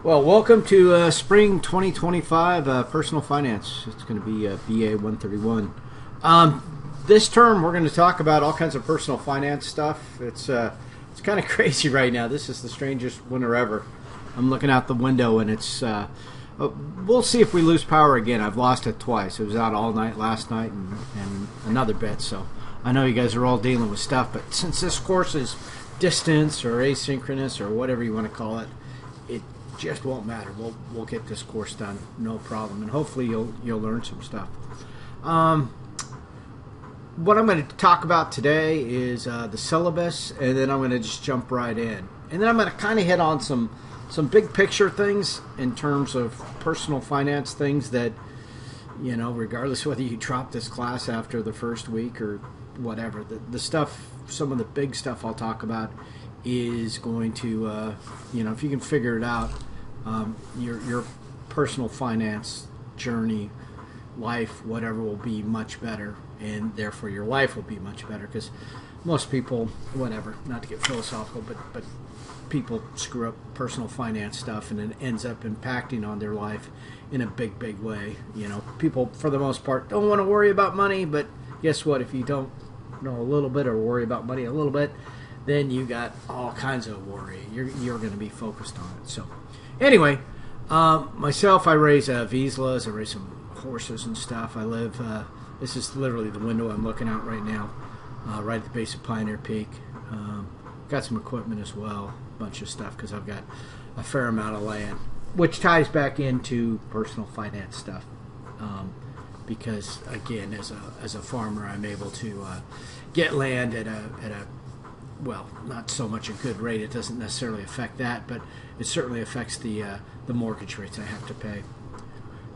Well, welcome to spring 2025 personal finance. It's going to be BA 131. This term, we're going to talk about all kinds of personal finance stuff. It's kind of crazy right now. This is the strangest winter ever. I'm looking out the window, and we'll see if we lose power again. I've lost it twice. It was out all night last night and another bit. So I know you guys are all dealing with stuff, but since this course is distance or asynchronous or whatever you want to call it, it just won't matter. We'll get this course done, no problem, and hopefully you'll learn some stuff. What I'm going to talk about today is the syllabus, and then I'm going to just jump right in, and then I'm going to kind of hit on some big picture things in terms of personal finance things that, regardless whether you drop this class after the first week or whatever, the stuff, some of the big stuff I'll talk about is going to, if you can figure it out, your personal finance journey, life, whatever, will be much better, and therefore your life will be much better, because most people, whatever, not to get philosophical, but people screw up personal finance stuff, and it ends up impacting on their life in a big way. People, for the most part, don't want to worry about money, but guess what? If you don't know a little bit or worry about money a little bit, then you got all kinds of worry. You're going to be focused on it. So anyway, myself, I raise Vizslas. I raise some horses and stuff. I live, this is literally the window I'm looking out right now, right at the base of Pioneer Peak. Got some equipment as well, a bunch of stuff, because I've got a fair amount of land, which ties back into personal finance stuff. Because again, as a farmer, I'm able to get land at a well, not so much a good rate. It doesn't necessarily affect that, but it certainly affects the mortgage rates I have to pay.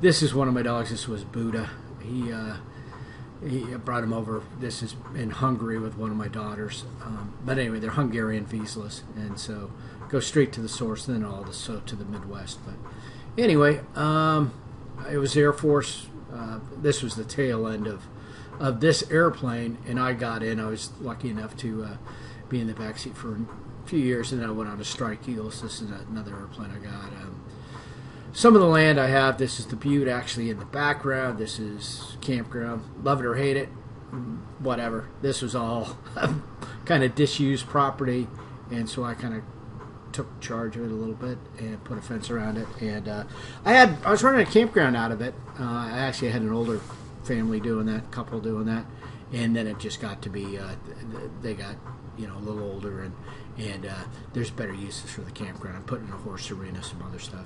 This is one of my dogs. This was Buddha. He brought him over. This is in Hungary with one of my daughters. But anyway, they're Hungarian Vizslas, and so go straight to the source, and then all this to the Midwest. But anyway, it was Air Force. This was the tail end of this airplane, and I got in. I was lucky enough to be in the backseat for a few years, and then I went on to Strike Eagles. This is another airplane I got. Some of the land I have, this is the Butte actually in the background. This is campground. Love it or hate it, whatever. This was all kind of disused property, and so I kind of took charge of it a little bit and put a fence around it. And I was running a campground out of it. I actually had an older family doing that, couple doing that, and then it just got to be they got a little older, and there's better uses for the campground. I'm putting in a horse arena, some other stuff.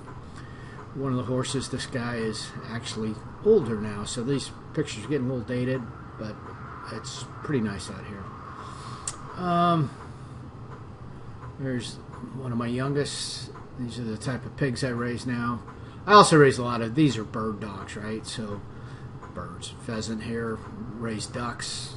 One of the horses, this guy is actually older now, so these pictures are getting a little dated, but it's pretty nice out here. There's one of my youngest. These are the type of pigs I raise now. I also raise a lot of, these are bird dogs, right? So birds, pheasant here, raise ducks,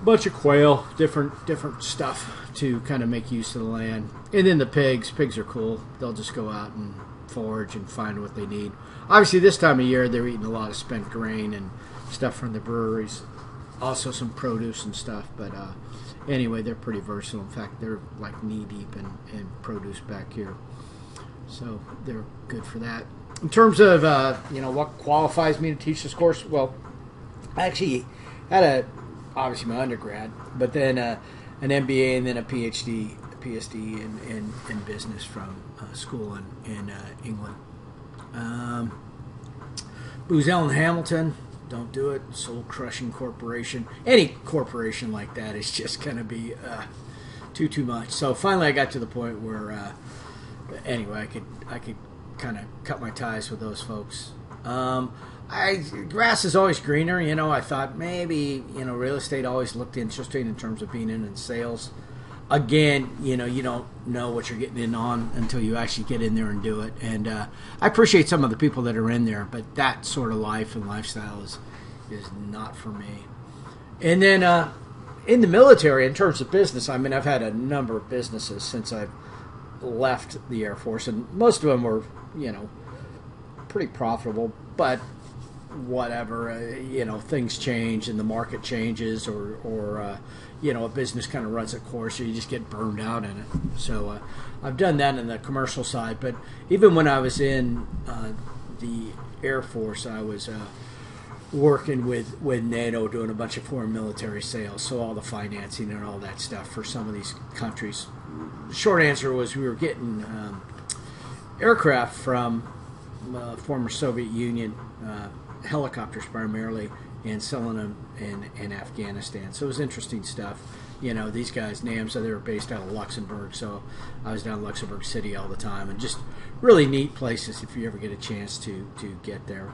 bunch of quail, different stuff to kind of make use of the land. And then the pigs are cool. They'll just go out and forage and find what they need. Obviously this time of year they're eating a lot of spent grain and stuff from the breweries, also some produce and stuff, but anyway, they're pretty versatile. In fact, they're like knee deep in produce back here, so they're good for that. In terms of what qualifies me to teach this course, well, I actually had obviously my undergrad, but then an MBA and then a PSD in business from school in England. Booz Allen Hamilton, don't do it. Soul crushing corporation. Any corporation like that is just going to be too much. So finally, I got to the point where anyway, I could kind of cut my ties with those folks. Grass is always greener. I thought maybe real estate always looked interesting in terms of being in sales. Again, you don't know what you're getting in on until you actually get in there and do it. And I appreciate some of the people that are in there, but that sort of life and lifestyle is not for me. And then in the military, in terms of business, I mean, I've had a number of businesses since I've left the Air Force, and most of them were, pretty profitable. But whatever, things change and the market changes, or a business kind of runs a course, or you just get burned out in it. So I've done that in the commercial side, but even when I was in the Air Force, I was working with NATO, doing a bunch of foreign military sales, so all the financing and all that stuff for some of these countries. Short answer was we were getting aircraft from former Soviet Union, helicopters primarily, and selling them in Afghanistan. So it was interesting stuff. These guys, NAMSA, they were based out of Luxembourg, so I was down in Luxembourg City all the time, and just really neat places if you ever get a chance to get there.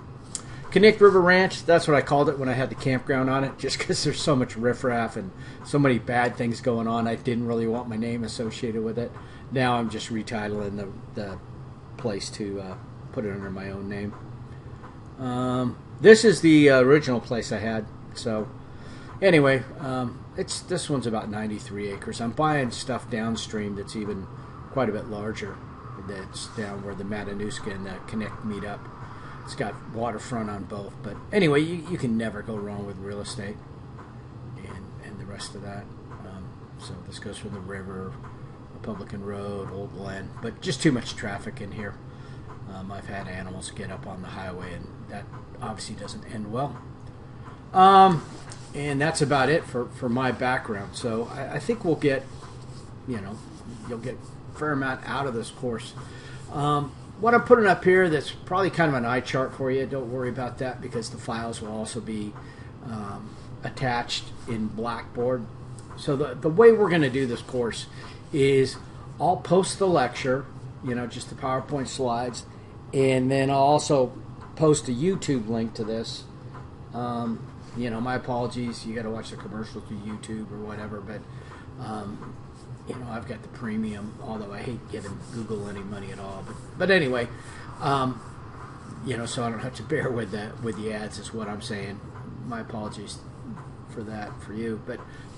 Connect River Ranch, that's what I called it when I had the campground on it, just because there's so much riffraff and so many bad things going on. I didn't really want my name associated with it. Now I'm just retitling the place to put it under my own name. This is the original place I had. So anyway, this one's about 93 acres. I'm buying stuff downstream that's even quite a bit larger. That's down where the Matanuska and the Connect meet up. It's got waterfront on both. But anyway, you can never go wrong with real estate and the rest of that. So this goes from the river, Republican Road, Old Glen, but just too much traffic in here. I've had animals get up on the highway, and that obviously doesn't end well. And that's about it for my background. So I think we'll get, you'll get a fair amount out of this course. What I'm putting up here, that's probably kind of an eye chart for you. Don't worry about that, because the files will also be attached in Blackboard. So the way we're going to do this course is I'll post the lecture, just the PowerPoint slides, and then I'll also post a YouTube link to this. My apologies, you got to watch the commercials through YouTube or whatever, but I've got the premium, although I hate giving Google any money at all. But anyway, so I don't have to bear with the ads is what I'm saying. My apologies for that for you.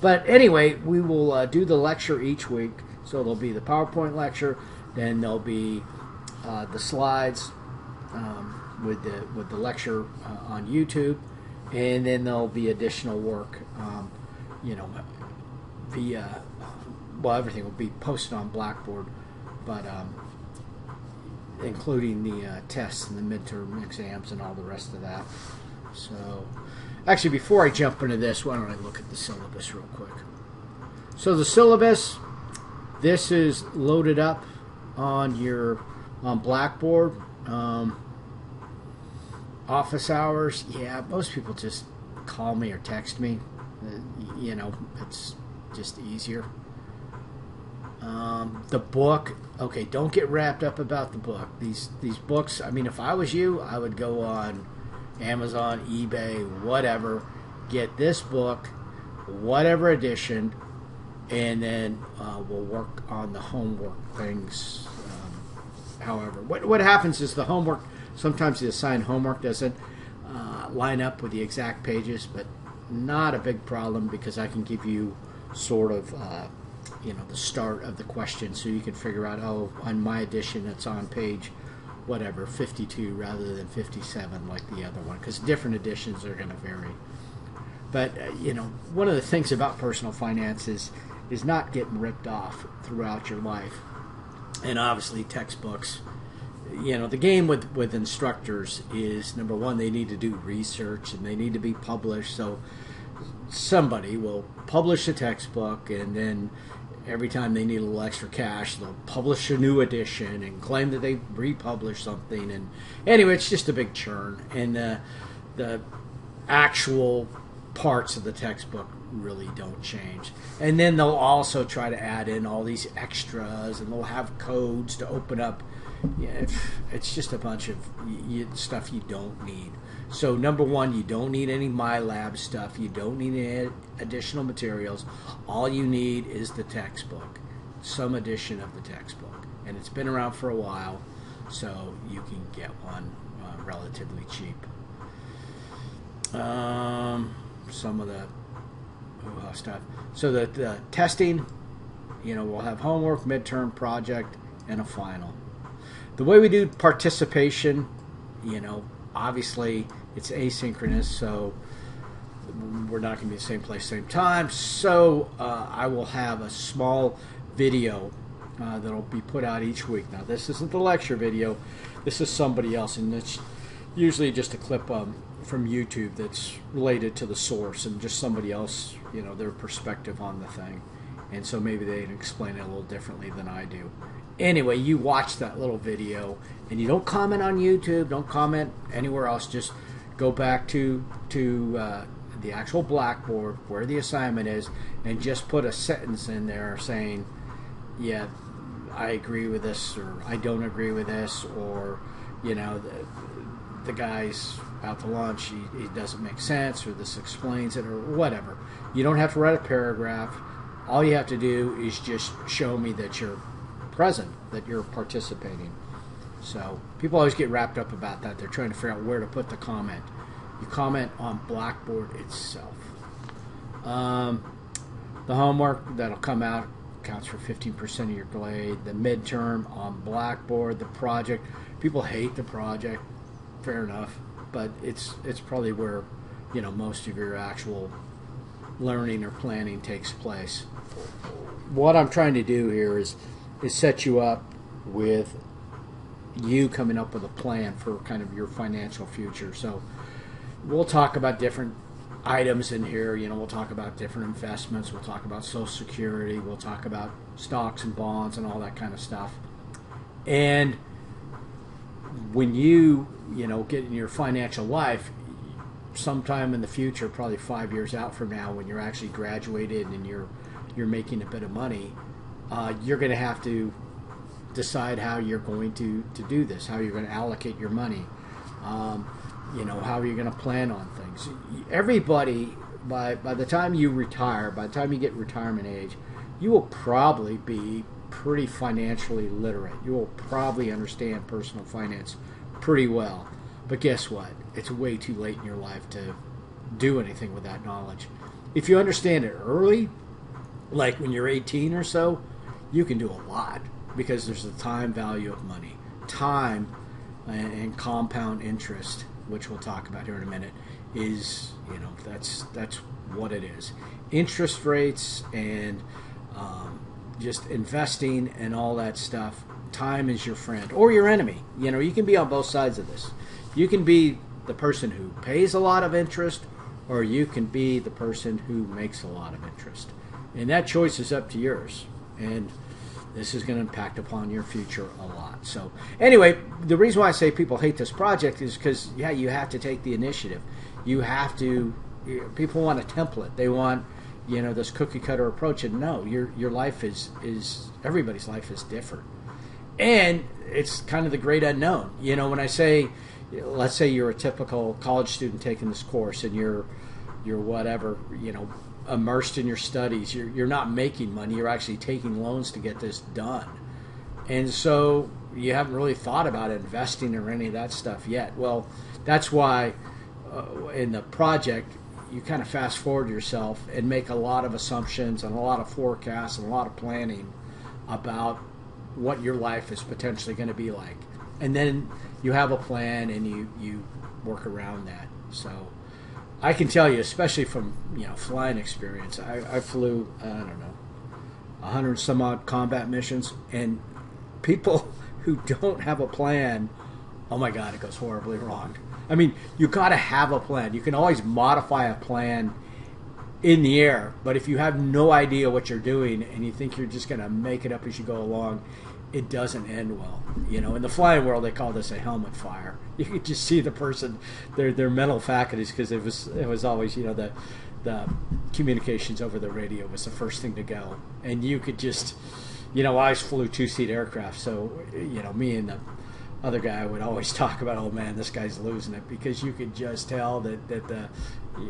But anyway, we will do the lecture each week. So there'll be the PowerPoint lecture, then there'll be the slides with the lecture on YouTube, and then there'll be additional work, via. Well, everything will be posted on Blackboard, but including the tests and the midterm exams and all the rest of that. So, actually, before I jump into this, why don't I look at the syllabus real quick? So the syllabus, this is loaded up on Blackboard. Office hours, yeah, most people just call me or text me. It's just easier. The book, okay, don't get wrapped up about the book. These books, I mean, if I was you, I would go on Amazon, eBay, whatever, get this book, whatever edition, and then we'll work on the homework things. However, what happens is the homework, sometimes the assigned homework doesn't line up with the exact pages, but not a big problem, because I can give you sort of the start of the question, so you can figure out, on my edition it's on page 52 rather than 57 like the other one, because different editions are going to vary. But one of the things about personal finance is not getting ripped off throughout your life. And obviously textbooks, the game with instructors is, number one, they need to do research and they need to be published. So somebody will publish a textbook, and then every time they need a little extra cash, they'll publish a new edition and claim that they republished something. And anyway, it's just a big churn. And the actual parts of the textbook really don't change. And then they'll also try to add in all these extras, and they'll have codes to open up. Yeah, it's just a bunch of stuff you don't need. So number one, you don't need any MyLab stuff. You don't need any additional materials. All you need is the textbook, some edition of the textbook. And it's been around for a while, so you can get one relatively cheap. Some of the stuff. So the testing, we'll have homework, midterm, project, and a final. The way we do participation, obviously, It's asynchronous, so we're not going to be in the same place, same time. So I will have a small video that'll be put out each week. Now, this isn't the lecture video. This is somebody else, and it's usually just a clip from YouTube that's related to the source and just somebody else, their perspective on the thing. And so maybe they explain it a little differently than I do. Anyway, you watch that little video, and you don't comment on YouTube, don't comment anywhere else. Just go back to the actual Blackboard where the assignment is, and just put a sentence in there saying, yeah, I agree with this, or I don't agree with this, or the guy's out to lunch, he doesn't make sense, or this explains it, or whatever. You don't have to write a paragraph. All you have to do is just show me that you're present, that you're participating. So people always get wrapped up about that. They're trying to figure out where to put the comment. You comment on Blackboard itself. The homework that'll come out counts for 15% of your grade. The midterm on Blackboard, the project. People hate the project. Fair enough, but it's probably where most of your actual learning or planning takes place. What I'm trying to do here is set you up with you coming up with a plan for kind of your financial future. So we'll talk about different items in here. We'll talk about different investments. We'll talk about Social Security. We'll talk about stocks and bonds and all that kind of stuff. And when you get in your financial life, sometime in the future, probably 5 years out from now, when you're actually graduated and you're making a bit of money, you're going to have to decide how you're going to do this, how you're going to allocate your money, how are you going to plan on things. Everybody, by the time you retire, by the time you get retirement age, you will probably be pretty financially literate. You will probably understand personal finance pretty well. But guess what? It's way too late in your life to do anything with that knowledge. If you understand it early, like when you're 18 or so, you can do a lot, because there's the time value of money. Time and compound interest, which we'll talk about here in a minute, is, that's what it is. Interest rates and just investing and all that stuff, time is your friend or your enemy. You can be on both sides of this. You can be the person who pays a lot of interest, or you can be the person who makes a lot of interest. And that choice is up to yours. And this is going to impact upon your future a lot. So anyway, the reason why I say people hate this project is because, you have to take the initiative. You have to, people want a template. They want, this cookie cutter approach. And no, your life is everybody's life is different. And it's kind of the great unknown. When I say, let's say you're a typical college student taking this course, and you're whatever, immersed in your studies. You're not making money. You're actually taking loans to get this done. And so you haven't really thought about investing or any of that stuff yet. Well, that's why in the project, you kind of fast forward yourself and make a lot of assumptions and a lot of forecasts and a lot of planning about what your life is potentially going to be like. And then you have a plan, and you work around that. So I can tell you, especially from flying experience, I flew, 100 some odd combat missions, and people who don't have a plan, oh my God, it goes horribly wrong. I mean, you got to have a plan. You can always modify a plan in the air, but if you have no idea what you're doing and you think you're just going to make it up as you go along, it doesn't end well. In the flying world, they call this a helmet fire. You could just see the person, their mental faculties, because it was always, the communications over the radio was the first thing to go, and you could just, I always flew 2-seat aircraft, so me and the other guy would always talk about, oh man, this guy's losing it, because you could just tell that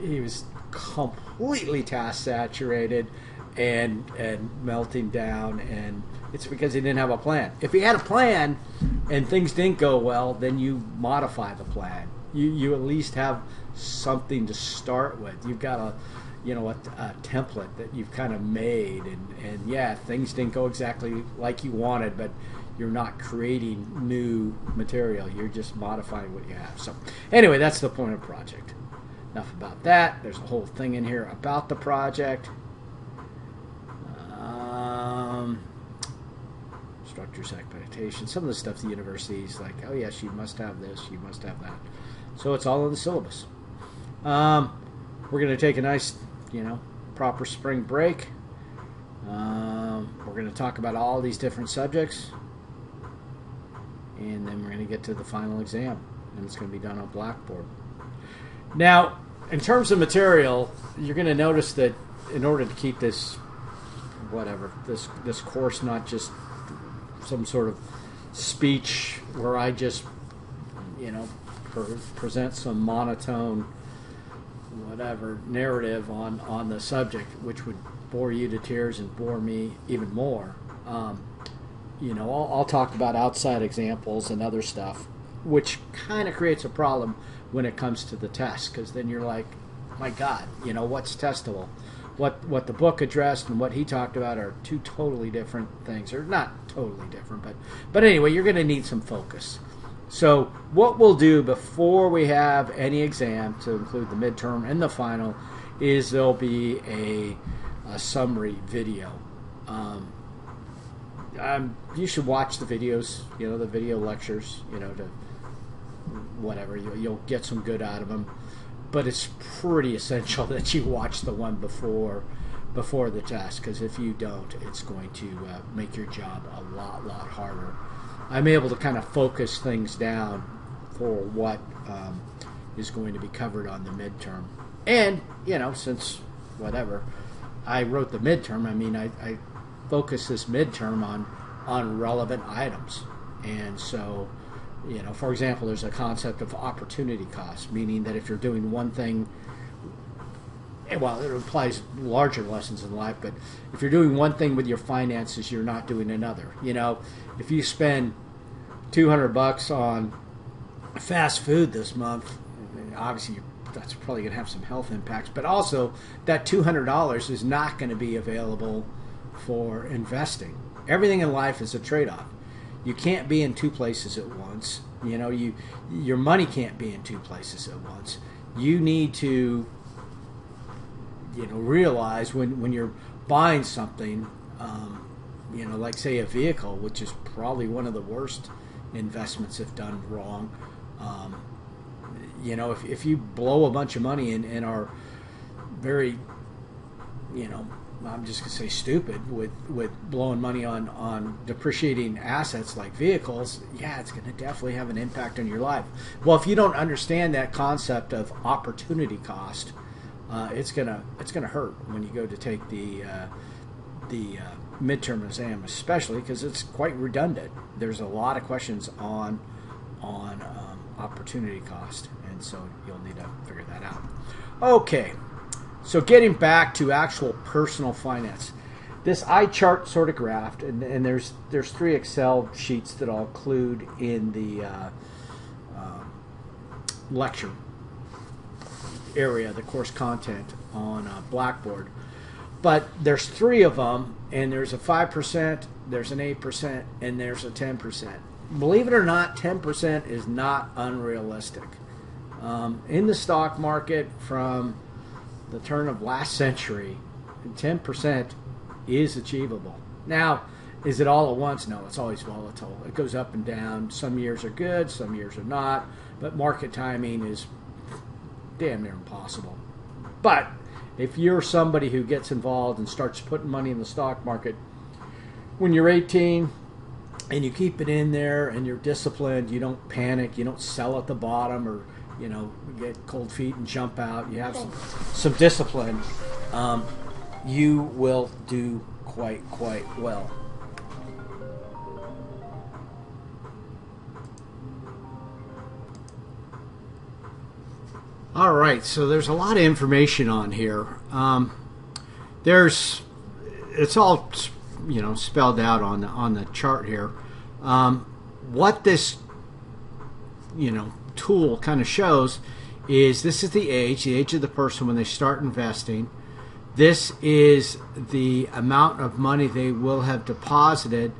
he was completely task saturated and melting down, and it's because he didn't have a plan. If he had a plan and things didn't go well, then you modify the plan. You at least have something to start with. You've got a template that you've kind of made, and things didn't go exactly like you wanted, but you're not creating new material. You're just modifying what you have. So anyway, that's the point of project. Enough about that. There's a whole thing in here about the project. Structures, expectations, some of the stuff the university's like, oh yes, you must have this, you must have that. So it's all in the syllabus. We're going to take a nice, proper spring break. We're going to talk about all these different subjects, and then we're going to get to the final exam, and it's going to be done on Blackboard. Now, in terms of material, you're going to notice that in order to keep this course not just some sort of speech where I just, present some monotone, narrative on the subject, which would bore you to tears and bore me even more. I'll talk about outside examples and other stuff, which kind of creates a problem when it comes to the test, because then you're like, my God, what's testable? What the book addressed and what he talked about are two totally different things, or not totally different, but anyway, you're going to need some focus. So what we'll do before we have any exam, to include the midterm and the final, is there'll be a summary video. You should watch the videos, the video lectures, to whatever. You'll get some good out of them. But it's pretty essential that you watch the one before the test, because if you don't, it's going to make your job a lot harder. I'm able to kind of focus things down for what is going to be covered on the midterm. And, since I wrote the midterm, I focus this midterm on relevant items. And so, for example, there's a concept of opportunity cost, meaning that if you're doing one thing, well, it applies larger lessons in life, but if you're doing one thing with your finances, you're not doing another. If you spend $200 on fast food this month, obviously that's probably going to have some health impacts, but also that $200 is not going to be available for investing. Everything in life is a trade-off. You can't be in two places at once. Your money can't be in two places at once. You need to, realize when you're buying something, like say a vehicle, which is probably one of the worst investments if done wrong. If you blow a bunch of money and are very, I'm just going to say stupid with blowing money on depreciating assets like vehicles, it's going to definitely have an impact on your life. Well, if you don't understand that concept of opportunity cost, it's gonna hurt when you go to take the midterm exam, especially because it's quite redundant. There's a lot of questions on opportunity cost, and so you'll need to figure that out. Okay. So getting back to actual personal finance, this eye chart sort of graphed, and there's 3 Excel sheets that I'll include in the lecture area, the course content on Blackboard. But there's 3 of them, and there's a 5%, there's an 8%, and there's a 10%. Believe it or not, 10% is not unrealistic. In the stock market from the turn of last century, 10% is achievable. Now, is it all at once? No, it's always volatile. It goes up and down. Some years are good, some years are not, but market timing is damn near impossible. But if you're somebody who gets involved and starts putting money in the stock market when you're 18 and you keep it in there and you're disciplined, you don't panic, you don't sell at the bottom or get cold feet and jump out, you have some discipline, you will do quite well. All right, so there's a lot of information on here. It's all spelled out on the chart here. What this tool kind of shows is this is the age of the person when they start investing. This is the amount of money they will have deposited.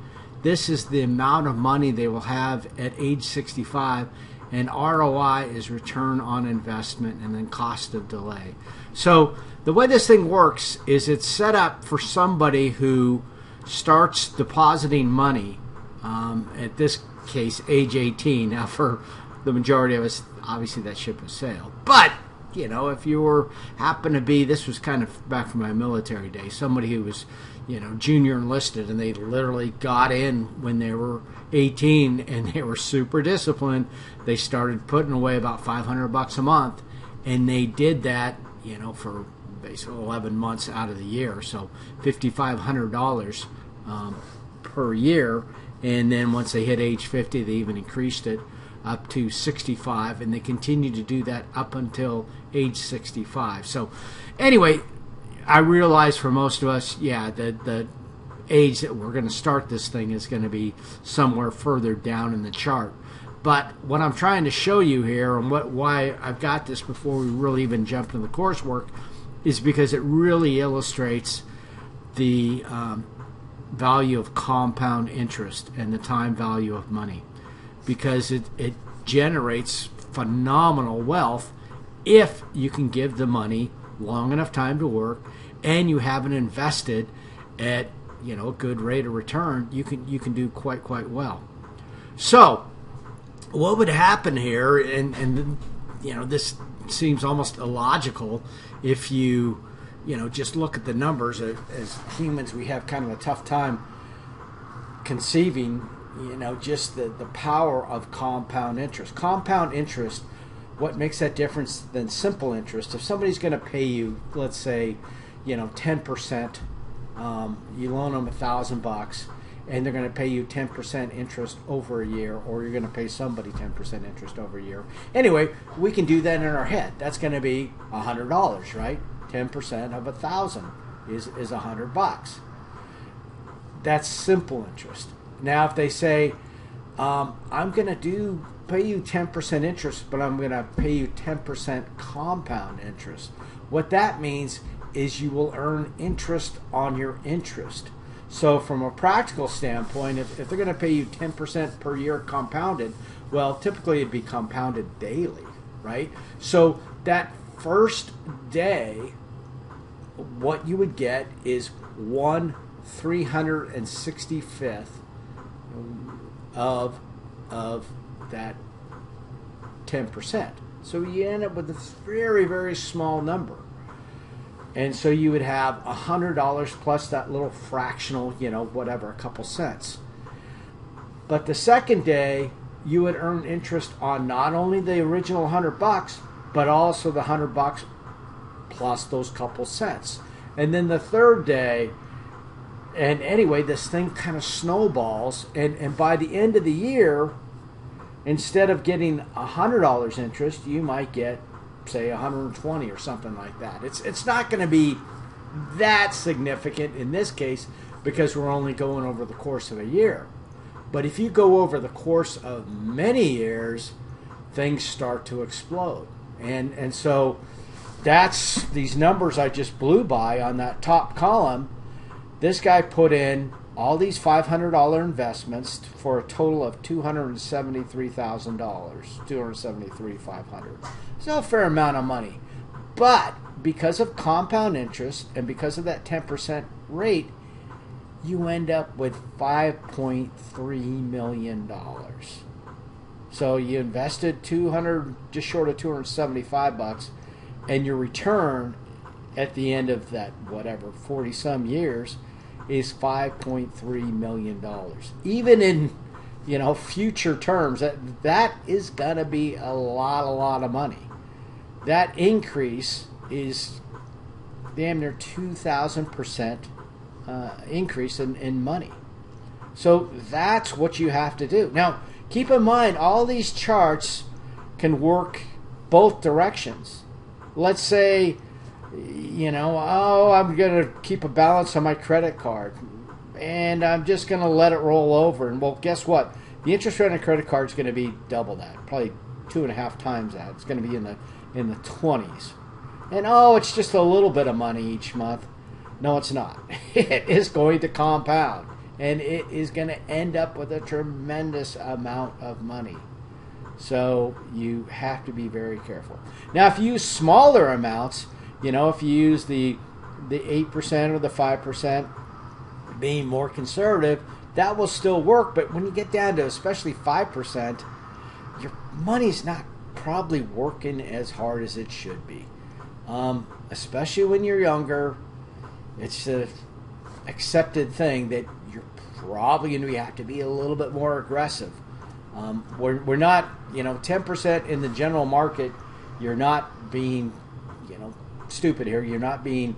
this is the amount of money they will have at age 65, and ROI is return on investment, and then cost of delay. So the way this thing works is it's set up for somebody who starts depositing money, at this case, age 18. Now, for the majority of us, obviously that ship has sailed. But, you know, if you were happen to be, this was kind of back from my military days, somebody who was, you know, junior enlisted, and they literally got in when they were 18 and they were super disciplined. They started putting away about $500 a month, and they did that, you know, for basically 11 months out of the year, so $5,500 per year. And then once they hit age 50, they even increased it up to 65, and they continue to do that up until age 65. So anyway, I realize for most of us, yeah, the age that we're going to start this thing is going to be somewhere further down in the chart. But what I'm trying to show you here, and why I've got this before we really even jump into the coursework, is because it really illustrates the value of compound interest and the time value of money, because it generates phenomenal wealth if you can give the money long enough time to work, and you haven't invested at, you know, a good rate of return. You can do quite well. So what would happen here, and you know, this seems almost illogical if you know, just look at the numbers. As humans, we have kind of a tough time conceiving, you know, just the power of compound interest. Compound interest, what makes that difference than simple interest? If somebody's going to pay you, let's say, you know, 10%, you loan them $1,000, and they're going to pay you 10% interest over a year, or you're going to pay somebody 10% interest over a year. Anyway, we can do that in our head. That's going to be $100, right? 10% of 1,000 is $100. That's simple interest. Now, if they say, I'm going to pay you 10% interest, but I'm going to pay you 10% compound interest. What that means is you will earn interest on your interest. So from a practical standpoint, if they're going to pay you 10% per year compounded, well, typically it'd be compounded daily, right? So that first day, what you would get is 1/365th of that 10%. So you end up with a very, very small number. And so you would have $100 plus that little fractional, you know, whatever, a couple cents. But the second day, you would earn interest on not only the original $100, but also the $100 plus those couple cents. And then the third day, and anyway, this thing kind of snowballs. And by the end of the year, instead of getting $100 interest, you might get, say, 120 or something like that. It's not going to be that significant in this case because we're only going over the course of a year. But if you go over the course of many years, things start to explode. And so that's these numbers I just blew by on that top column. This guy put in all these $500 investments for a total of $273,000, $273,500. It's a fair amount of money. But because of compound interest and because of that 10% rate, you end up with $5.3 million. So you invested just short of $275, and your return at the end of that, whatever, 40 some years is $5.3 million. Even in, you know, future terms, that is going to be a lot of money. That increase is damn near 2,000% increase in money. So that's what you have to do. Now, keep in mind, all these charts can work both directions. Let's say, you know, I'm going to keep a balance on my credit card, and I'm just going to let it roll over. And, well, guess what? The interest rate on a credit card is going to be double that, probably 2.5 times that. It's going to be in the 20s. And, it's just a little bit of money each month. No, it's not. It is going to compound. and it is going to end up with a tremendous amount of money. So you have to be very careful. Now, if you use smaller amounts, if you use the 8% or the 5%, being more conservative, that will still work. But when you get down to especially 5%, your money's not probably working as hard as it should be. Especially when you're younger, it's an accepted thing that you're probably going to have to be a little bit more aggressive. We're not, 10% in the general market. You're not being, stupid here. You're not being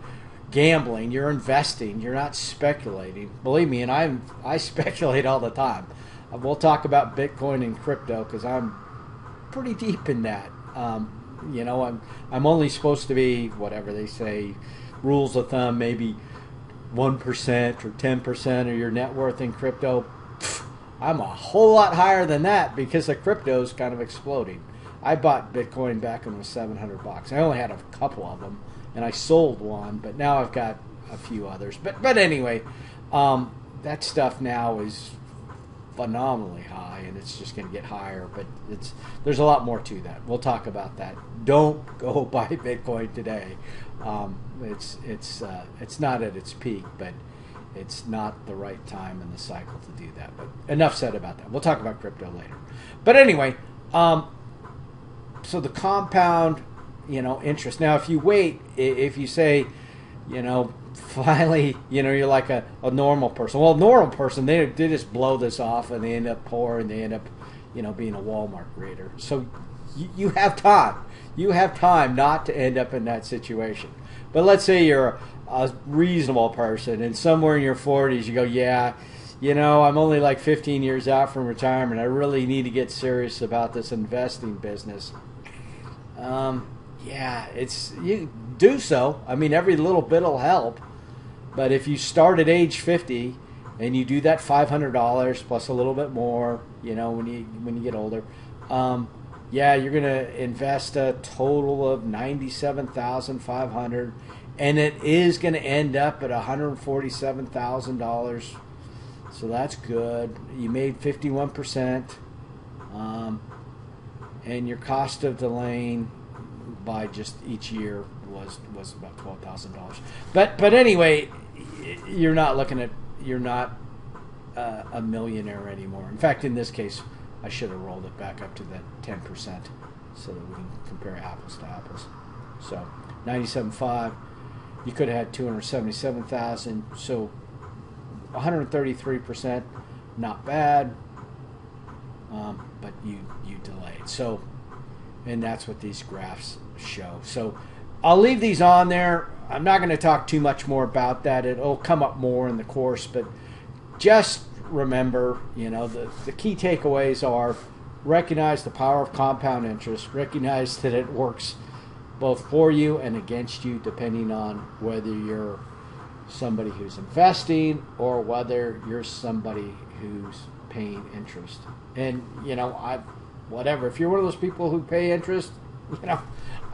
gambling. You're investing. You're not speculating. Believe me, and I speculate all the time. We'll talk about Bitcoin and crypto because I'm pretty deep in that. I'm only supposed to be whatever they say, rules of thumb, maybe 1% or 10% of your net worth in crypto. I'm a whole lot higher than that because the crypto is kind of exploding. I bought Bitcoin back when it was $700. I only had a couple of them, and I sold one, but now I've got a few others. But anyway, that stuff now is phenomenally high, and it's just going to get higher. But there's a lot more to that. We'll talk about that. Don't go buy Bitcoin today. It's not at its peak, but it's not the right time in the cycle to do that. But enough said about that. We'll talk about crypto later. But anyway, so the compound, interest. Now, if you wait, if you say, finally, you're like a normal person. Well, a normal person, they just blow this off and they end up poor and they end up, being a Walmart grader. So you have time. You have time not to end up in that situation. But let's say you're a reasonable person and somewhere in your 40s you go, I'm only like 15 years out from retirement. I really need to get serious about this investing business. You do so. I mean, every little bit will help. But if you start at age 50 and you do that $500 plus a little bit more, when you get older, you're going to invest a total of $97,500, and it is going to end up at $147,000. So that's good. You made 51%, and your cost of delaying by just each year was about $12,000. But anyway, you're not a millionaire anymore. In fact, in this case, I should have rolled it back up to that 10% so that we can compare apples to apples. So 97.5, you could have had 277,000. So 133%, not bad, but you delayed. So, and that's what these graphs show. So I'll leave these on there. I'm not going to talk too much more about that. It'll come up more in the course, but just remember, the key takeaways are recognize the power of compound interest, recognize that it works both for you and against you depending on whether you're somebody who's investing or whether you're somebody who's paying interest. And, if you're one of those people who pay interest,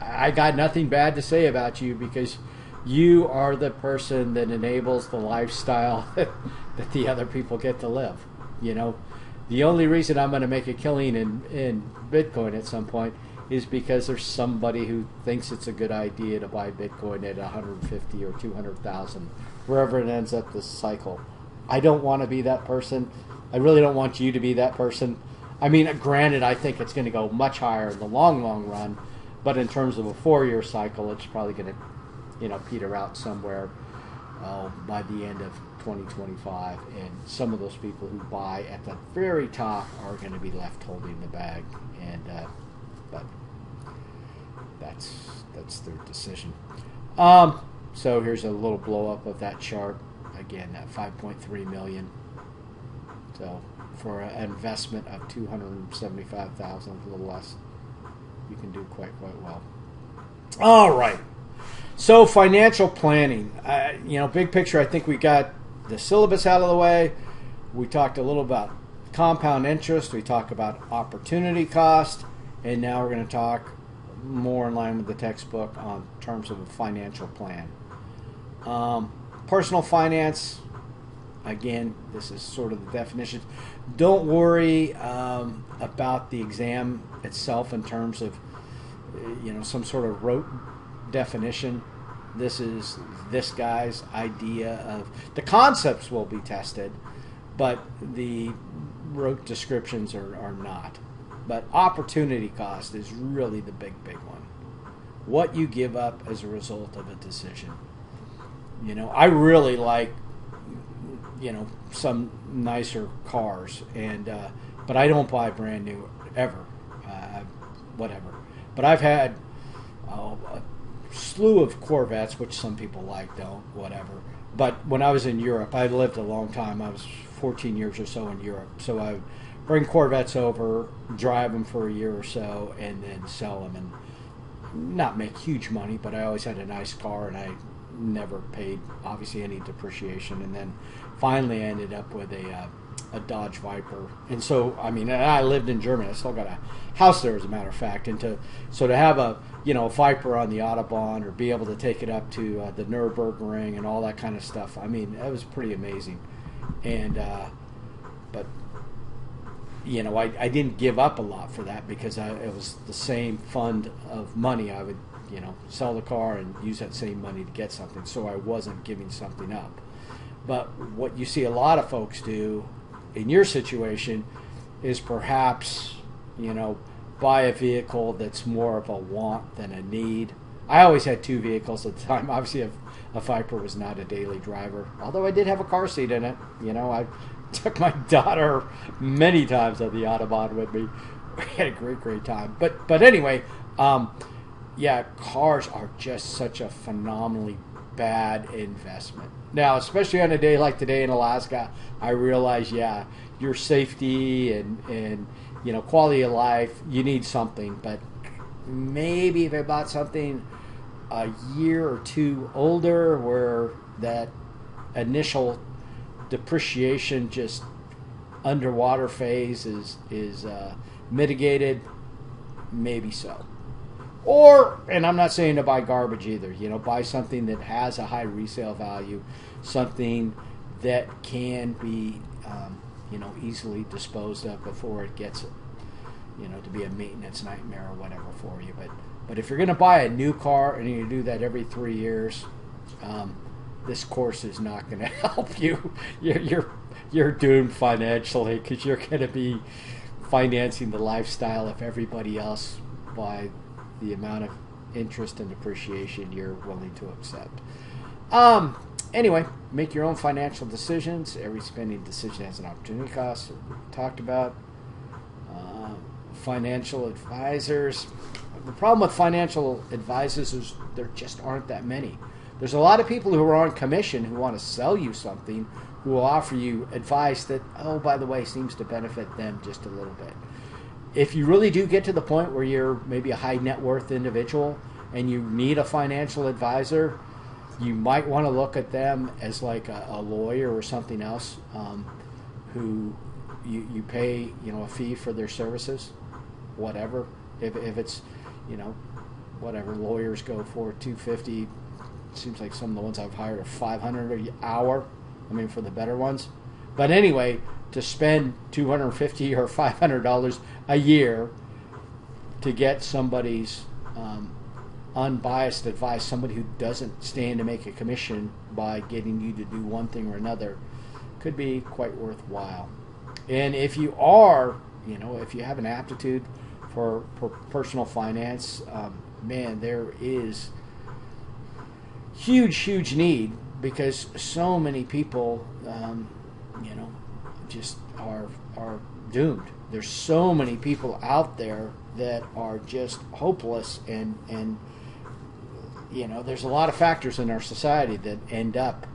I got nothing bad to say about you because you are the person that enables the lifestyle that the other people get to live. The only reason I'm going to make a killing in Bitcoin at some point is because there's somebody who thinks it's a good idea to buy Bitcoin at 150 or 200,000, wherever it ends up this cycle. I don't want to be that person. I really don't want you to be that person. I mean, granted, I think it's going to go much higher in the long run, but in terms of a 4-year cycle, it's probably going to, peter out somewhere by the end of 2025, and some of those people who buy at the very top are going to be left holding the bag, and but that's their decision. So here's a little blow up of that chart again, that 5.3 million. So for an investment of 275,000, a little less, you can do quite well. All right. So financial planning, big picture. I think we got the syllabus out of the way. We talked a little about compound interest. We talked about opportunity cost, and now we're going to talk more in line with the textbook on terms of a financial plan. Personal finance, Again, this is sort of the definition. Don't worry about the exam itself in terms of some sort of rote definition. This is this guy's idea of the concepts will be tested, but the rote descriptions are not. But opportunity cost is really the big one. What you give up as a result of a decision. I really like some nicer cars, and but I don't buy brand new ever, whatever. But I've had a slew of Corvettes, which some people like, don't, whatever. But when I was in Europe, I lived a long time. I was 14 years or so in Europe, so I would bring Corvettes over, drive them for a year or so, and then sell them, and not make huge money. But I always had a nice car, and I never paid obviously any depreciation, and then finally I ended up with a Dodge Viper. And so I lived in Germany. I still got a house there, as a matter of fact, and to have a Viper on the Autobahn, or be able to take it up to the Nürburgring and all that kind of stuff, that was pretty amazing. And but I didn't give up a lot for that, because it was the same fund of money. I would sell the car and use that same money to get something, so I wasn't giving something up. But what you see a lot of folks do in your situation is perhaps buy a vehicle that's more of a want than a need. I always had two vehicles at the time. Obviously a Viper was not a daily driver, although I did have a car seat in it. I took my daughter many times on the Autobahn with me. We had a great time. But anyway, yeah, cars are just such a phenomenally bad investment. Now, especially on a day like today in Alaska, I realize, your safety and quality of life, you need something. But maybe if I bought something a year or two older, where that initial depreciation, just underwater phase is mitigated, maybe so. Or, and I'm not saying to buy garbage either, buy something that has a high resale value, something that can be, easily disposed of before it gets, to be a maintenance nightmare or whatever for you. But if you're going to buy a new car and you do that every 3 years, this course is not going to help you. You're doomed financially, because you're going to be financing the lifestyle of everybody else by the amount of interest and depreciation you're willing to accept. Anyway, make your own financial decisions. Every spending decision has an opportunity cost, we talked about. Financial advisors. The problem with financial advisors is there just aren't that many. There's a lot of people who are on commission who want to sell you something, who will offer you advice that, oh, by the way, seems to benefit them just a little bit. If you really do get to the point where you're maybe a high net worth individual and you need a financial advisor, you might want to look at them as like a lawyer or something else, who you pay a fee for their services, whatever. If it's whatever, lawyers go for $250. Seems like some of the ones I've hired are $500 an hour. For the better ones. But anyway, to spend $250 or $500 a year to get somebody's unbiased advice, somebody who doesn't stand to make a commission by getting you to do one thing or another, could be quite worthwhile. And if you are, if you have an aptitude for personal finance, there is huge need, because so many people, just are doomed. There's so many people out there that are just hopeless, and there's a lot of factors in our society that end up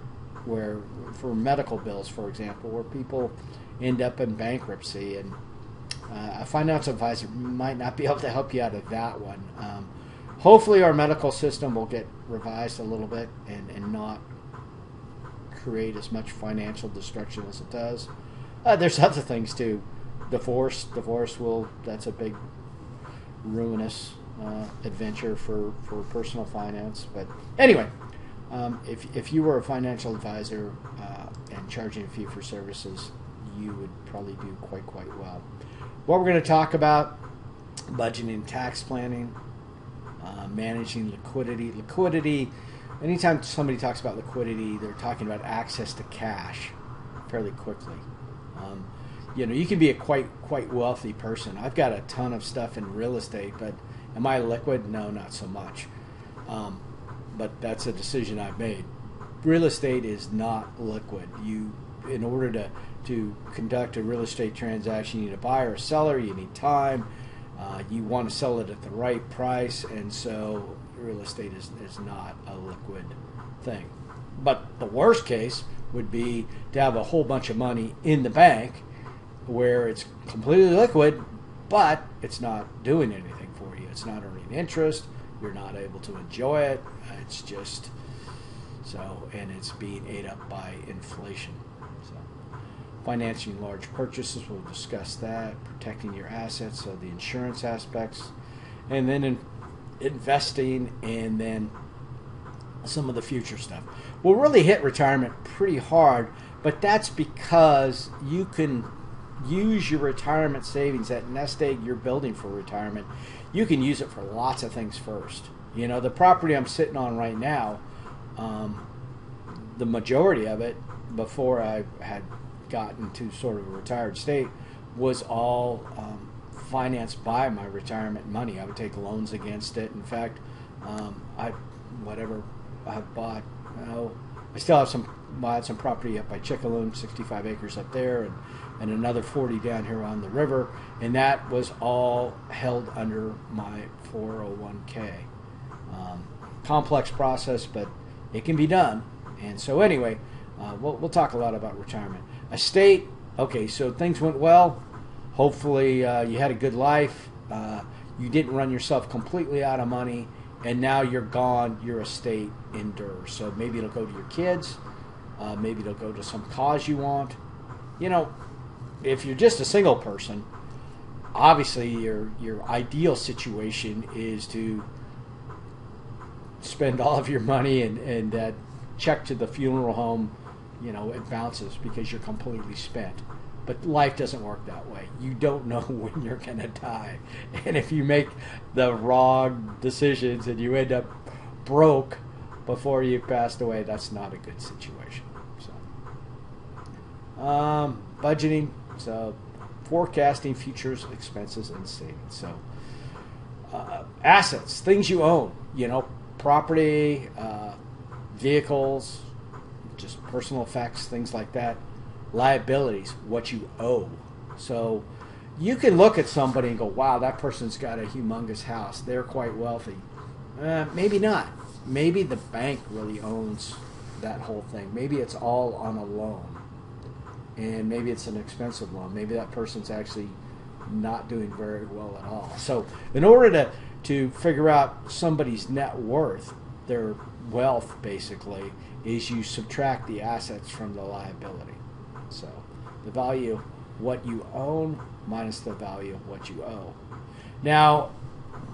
where, for medical bills, for example, where people end up in bankruptcy, and a financial advisor might not be able to help you out of that one. Hopefully our medical system will get revised a little bit and not create as much financial destruction as it does. There's other things too. Divorce that's a big ruinous adventure for personal finance. But anyway, if you were a financial advisor and charging a fee for services, you would probably do quite well. What we're going to talk about: budgeting and tax planning, managing liquidity. Liquidity, anytime somebody talks about liquidity, they're talking about access to cash fairly quickly. You can be a quite wealthy person. I've got a ton of stuff in real estate, but am I liquid? No, not so much. But that's a decision I've made. Real estate is not liquid. In order to conduct a real estate transaction, you need a buyer or seller, you need time, you want to sell it at the right price, and so real estate is not a liquid thing. But the worst case would be to have a whole bunch of money in the bank where it's completely liquid, but it's not doing anything for you. It's not earning interest, you're not able to enjoy it, it's just and it's being ate up by inflation. So, financing large purchases, we'll discuss that. Protecting your assets, so the insurance aspects, and then investing, and then some of the future stuff. We'll really hit retirement pretty hard, but that's because you can use your retirement savings, that nest egg you're building for retirement. You can use it for lots of things first. The property I'm sitting on right now, the majority of it, before I had gotten to sort of a retired state, was all financed by my retirement money. I would take loans against it. In fact, I've bought, I still have bought some property up by Chickaloon, 65 acres up there, and another 40 down here on the river, and that was all held under my 401k. Complex process, but it can be done. And so anyway, we'll talk a lot about retirement. Estate, okay, so things went well. Hopefully you had a good life. You didn't run yourself completely out of money, and now you're gone. Your estate endures. So maybe it'll go to your kids. Maybe it'll go to some cause you want. If you're just a single person, obviously your ideal situation is to spend all of your money and that check to the funeral home, it bounces because you're completely spent. But life doesn't work that way. You don't know when you're going to die. And if you make the wrong decisions and you end up broke before you've passed away, that's not a good situation. So, budgeting, so forecasting futures, expenses, and savings. So, assets, things you own, property, vehicles, just personal effects, things like that. Liabilities, what you owe. So you can look at somebody and go, wow, that person's got a humongous house. They're quite wealthy. Maybe not. Maybe the bank really owns that whole thing. Maybe it's all on a loan. And maybe it's an expensive loan. Maybe that person's actually not doing very well at all. So in order to figure out somebody's net worth, their wealth basically, is you subtract the assets from the liability. So the value of what you own minus the value of what you owe. Now,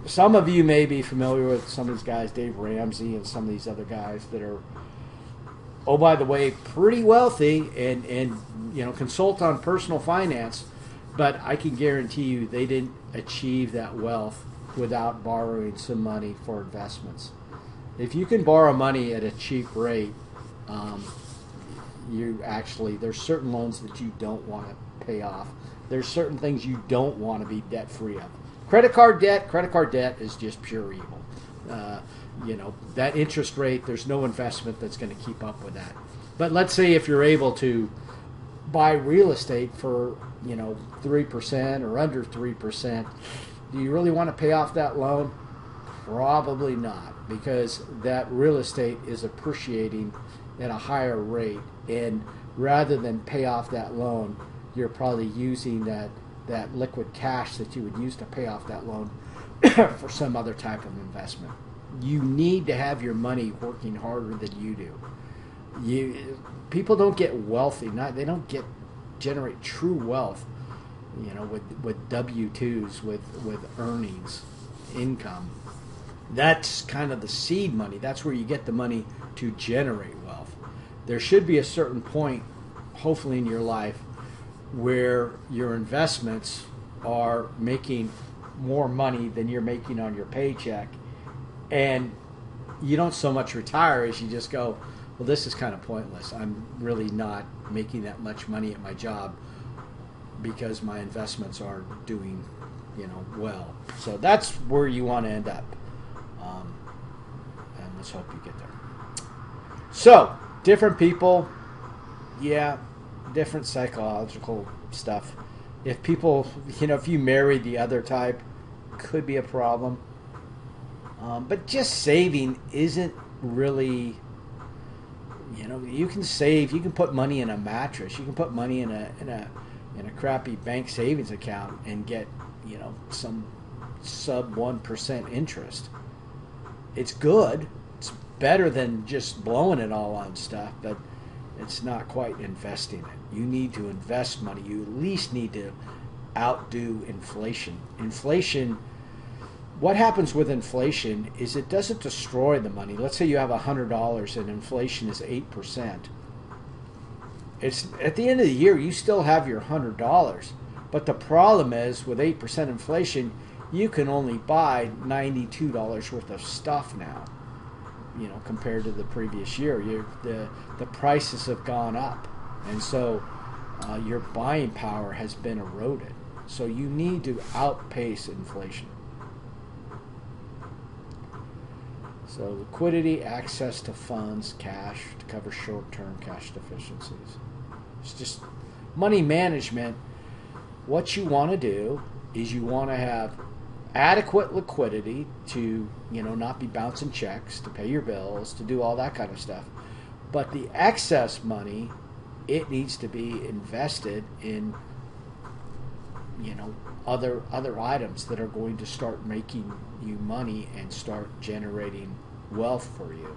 some of you may be familiar with some of these guys, Dave Ramsey and some of these other guys that are, oh, by the way, pretty wealthy and consult on personal finance, but I can guarantee you they didn't achieve that wealth without borrowing some money for investments. If you can borrow money at a cheap rate, there's certain loans that you don't want to pay off. There's certain things you don't want to be debt free of. Credit card debt is just pure evil. That interest rate, there's no investment that's going to keep up with that. But let's say if you're able to buy real estate for 3% or under 3%, do you really want to pay off that loan? Probably not, because that real estate is appreciating at a higher rate, and rather than pay off that loan, you're probably using that liquid cash that you would use to pay off that loan for some other type of investment. You need to have your money working harder than you do. People don't get wealthy, they don't generate true wealth, with W-2s, with earnings, income. That's kind of the seed money. That's where you get the money to generate wealth. There should be a certain point hopefully in your life, where your investments are making more money than you're making on your paycheck, and you don't so much retire as you just go, well, this is kind of pointless. I'm really not making that much money at my job because my investments aren't doing, well. So that's where you want to end up. And let's hope you get there. So, different people, different psychological stuff. If people, if you marry the other type, could be a problem. But just saving isn't really, you can save. You can put money in a mattress. You can put money in a crappy bank savings account and get, some sub 1% interest. It's good. It's better than just blowing it all on stuff, but it's not quite investing it. You need to invest money. You at least need to outdo inflation. What happens with inflation is it doesn't destroy the money. Let's say you have $100 and inflation is 8%. It's at the end of the year you still have your $100, but the problem is with 8% inflation, you can only buy $92 worth of stuff now. Compared to the previous year, the prices have gone up, and so your buying power has been eroded. So you need to outpace inflation. So liquidity, access to funds, cash to cover short-term cash deficiencies. It's just money management. What you want to do is you want to have adequate liquidity to, not be bouncing checks, to pay your bills, to do all that kind of stuff. But the excess money, it needs to be invested in, other items that are going to start making you money and start generating wealth for you.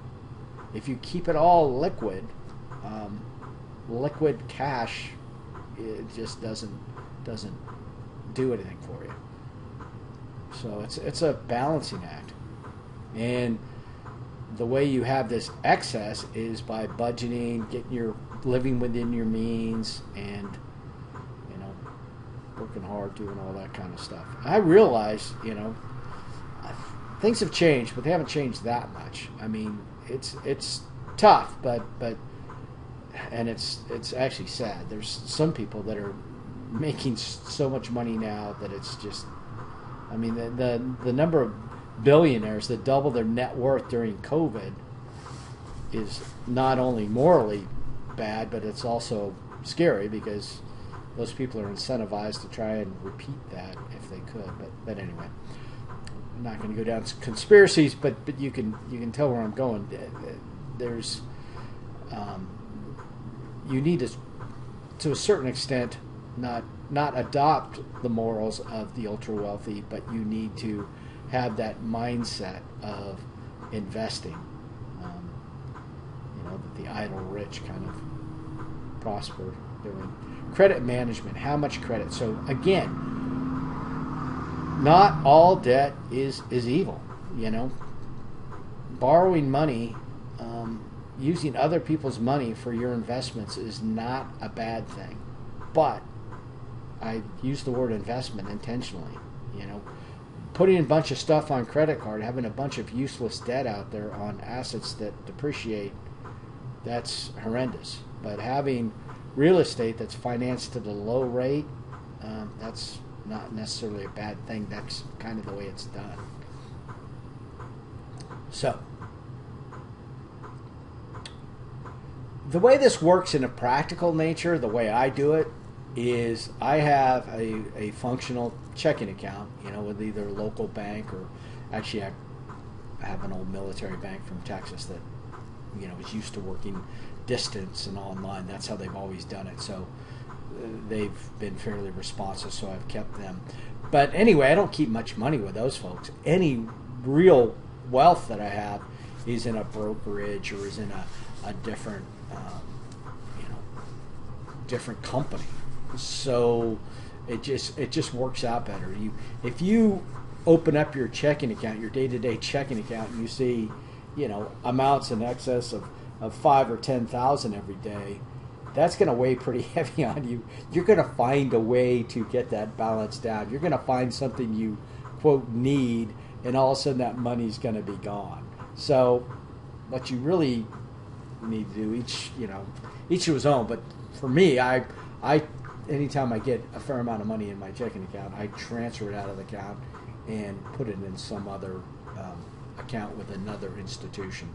If you keep it all liquid, liquid cash, it just doesn't do anything for you. So it's a balancing act, and the way you have this excess is by budgeting, living within your means, and working hard, doing all that kind of stuff. I realize, things have changed, but they haven't changed that much. I mean, it's tough, but and it's actually sad. There's some people that are making so much money now that it's just, I mean, the number of billionaires that doubled their net worth during COVID is not only morally bad, but it's also scary because those people are incentivized to try and repeat that if they could. But anyway, I'm not going to go down to conspiracies, but you can tell where I'm going. There's you need to a certain extent not adopt the morals of the ultra wealthy, but you need to have that mindset of investing. That the idle rich kind of prosper doing. Credit management. How much credit? So again, not all debt is evil. Borrowing money, using other people's money for your investments is not a bad thing. But I use the word investment intentionally. Putting a bunch of stuff on credit card, having a bunch of useless debt out there on assets that depreciate, that's horrendous. But having real estate that's financed at a low rate, that's not necessarily a bad thing. That's kind of the way it's done. So, the way this works in a practical nature, the way I do it, is I have a functional checking account, with either a local bank or actually I have an old military bank from Texas that, is used to working distance and online. That's how they've always done it. So they've been fairly responsive, so I've kept them. But anyway, I don't keep much money with those folks. Any real wealth that I have is in a brokerage or is in a different, different company. So it just works out better. If you open up your checking account, your day-to-day checking account, and you see, amounts in excess of 5,000 or 10,000 every day, that's going to weigh pretty heavy on you. You're going to find a way to get that balance down. You're going to find something you, quote, need, and all of a sudden that money's going to be gone. So what you really need to do, each to his own. But for me, I anytime I get a fair amount of money in my checking account, I transfer it out of the account and put it in some other account with another institution.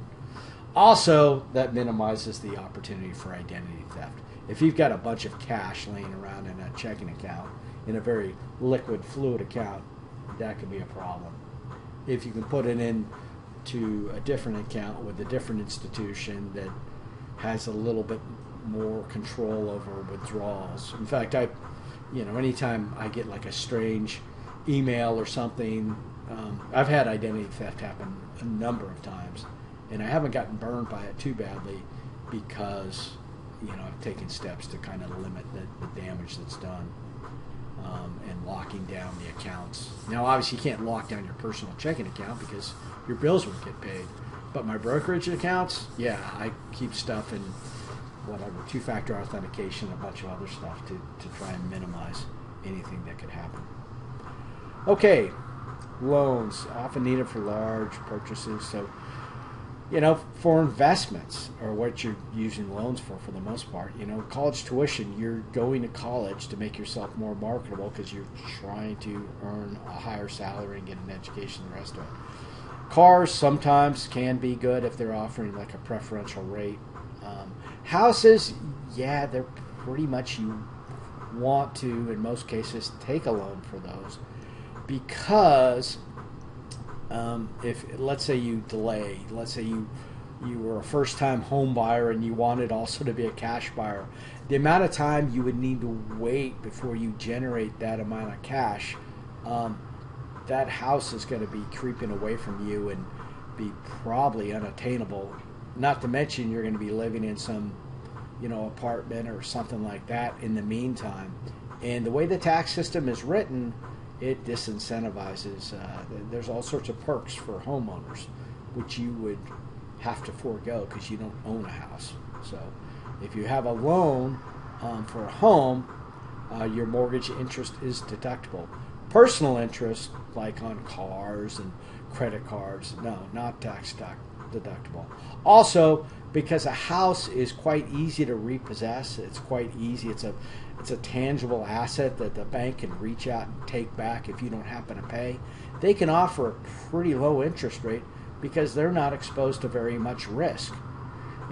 Also, that minimizes the opportunity for identity theft. If you've got a bunch of cash laying around in a checking account, in a very liquid, fluid account, that could be a problem. If you can put it into a different account with a different institution that has a little bit more control over withdrawals. In fact, anytime I get like a strange email or something, I've had identity theft happen a number of times, and I haven't gotten burned by it too badly because I've taken steps to kind of limit the damage that's done, and locking down the accounts. Now, obviously, you can't lock down your personal checking account because your bills won't get paid. But my brokerage accounts, yeah, I keep stuff in whatever, two-factor authentication, a bunch of other stuff to try and minimize anything that could happen. Okay, loans, often needed for large purchases. So, for investments are what you're using loans for the most part. College tuition, you're going to college to make yourself more marketable because you're trying to earn a higher salary and get an education, the rest of it. Cars sometimes can be good if they're offering like a preferential rate. Houses, yeah, they're pretty much, you want to, in most cases, take a loan for those because if, let's say you delay, let's say you were a first-time home buyer and you wanted also to be a cash buyer, the amount of time you would need to wait before you generate that amount of cash, that house is going to be creeping away from you and be probably unattainable. Not to mention you're going to be living in some, apartment or something like that in the meantime. And the way the tax system is written, it disincentivizes. There's all sorts of perks for homeowners, which you would have to forego because you don't own a house. So if you have a loan for a home, your mortgage interest is deductible. Personal interest, like on cars and credit cards, no, not tax deductible. Also, because a house is quite easy to repossess, it's quite easy. It's a tangible asset that the bank can reach out and take back if you don't happen to pay. They can offer a pretty low interest rate because they're not exposed to very much risk.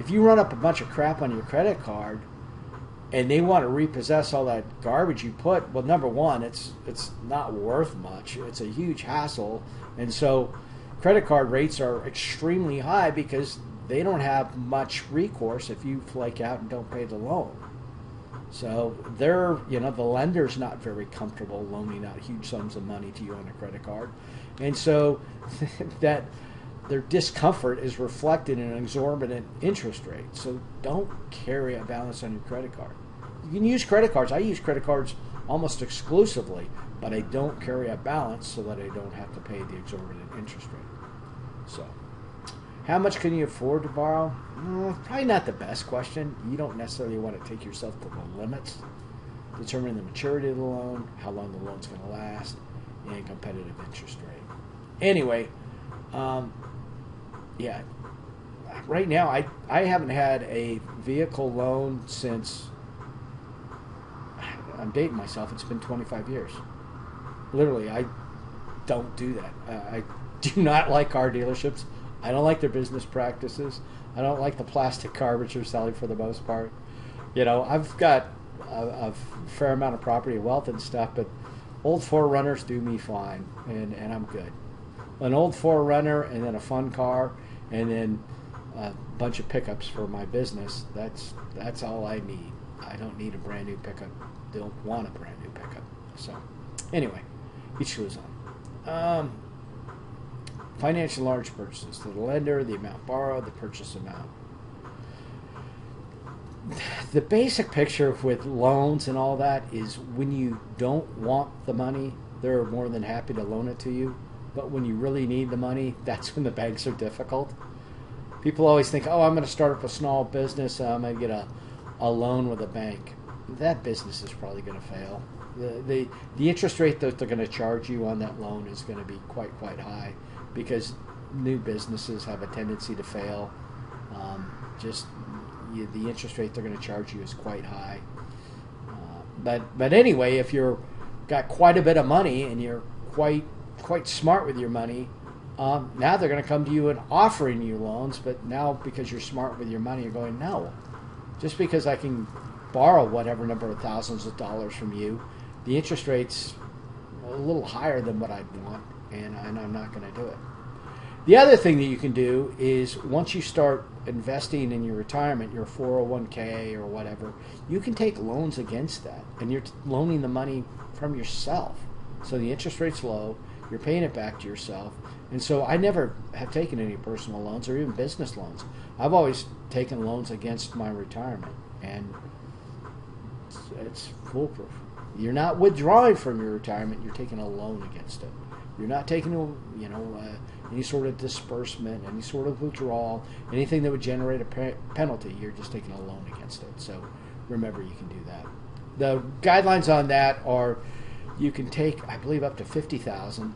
If you run up a bunch of crap on your credit card and they want to repossess all that garbage you put, well, number one, it's not worth much. It's a huge hassle. And so credit card rates are extremely high because they don't have much recourse if you flake out and don't pay the loan. So the lender's not very comfortable loaning out huge sums of money to you on a credit card. And so that their discomfort is reflected in an exorbitant interest rate. So don't carry a balance on your credit card. You can use credit cards. I use credit cards almost exclusively, but I don't carry a balance so that I don't have to pay the exorbitant interest rate. So how much can you afford to borrow? Probably not the best question. You don't necessarily want to take yourself to the limits. Determine the maturity of the loan, how long the loan's going to last, and competitive interest rate. Anyway, yeah, right now I haven't had a vehicle loan since, I'm dating myself, it's been 25 years. Literally, I don't do that. I do not like car dealerships. I don't like their business practices. I don't like the plastic garbage they're selling for the most part. I've got a fair amount of property wealth and stuff, but old 4Runners do me fine, and I'm good. An old 4Runner and then a fun car and then a bunch of pickups for my business, that's all I need. I don't need a brand new pickup. Don't want a brand new pickup. So anyway, each to his own. Financial large purchases. The lender, the amount borrowed, the purchase amount. The basic picture with loans and all that is when you don't want the money, they're more than happy to loan it to you. But when you really need the money, that's when the banks are difficult. People always think, I'm going to start up a small business. I'm going to get a loan with a bank, that business is probably going to fail. The interest rate that they're going to charge you on that loan is going to be quite high, because new businesses have a tendency to fail. The interest rate they're going to charge you is quite high. But anyway, if you're got quite a bit of money and you're quite smart with your money, now they're going to come to you and offering you loans. But now, because you're smart with your money, you're going, no. Just because I can borrow whatever number of thousands of dollars from you, the interest rate's a little higher than what I'd want, and I'm not going to do it. The other thing that you can do is, once you start investing in your retirement, your 401k or whatever, you can take loans against that, and you're loaning the money from yourself. So the interest rate's low, you're paying it back to yourself. And so I never have taken any personal loans or even business loans. I've always taken loans against my retirement, and it's foolproof. You're not withdrawing from your retirement, you're taking a loan against it. You're not taking any sort of disbursement, any sort of withdrawal, anything that would generate a penalty. You're just taking a loan against it. So remember, you can do that. The guidelines on that are, you can take, I believe, up to $50,000,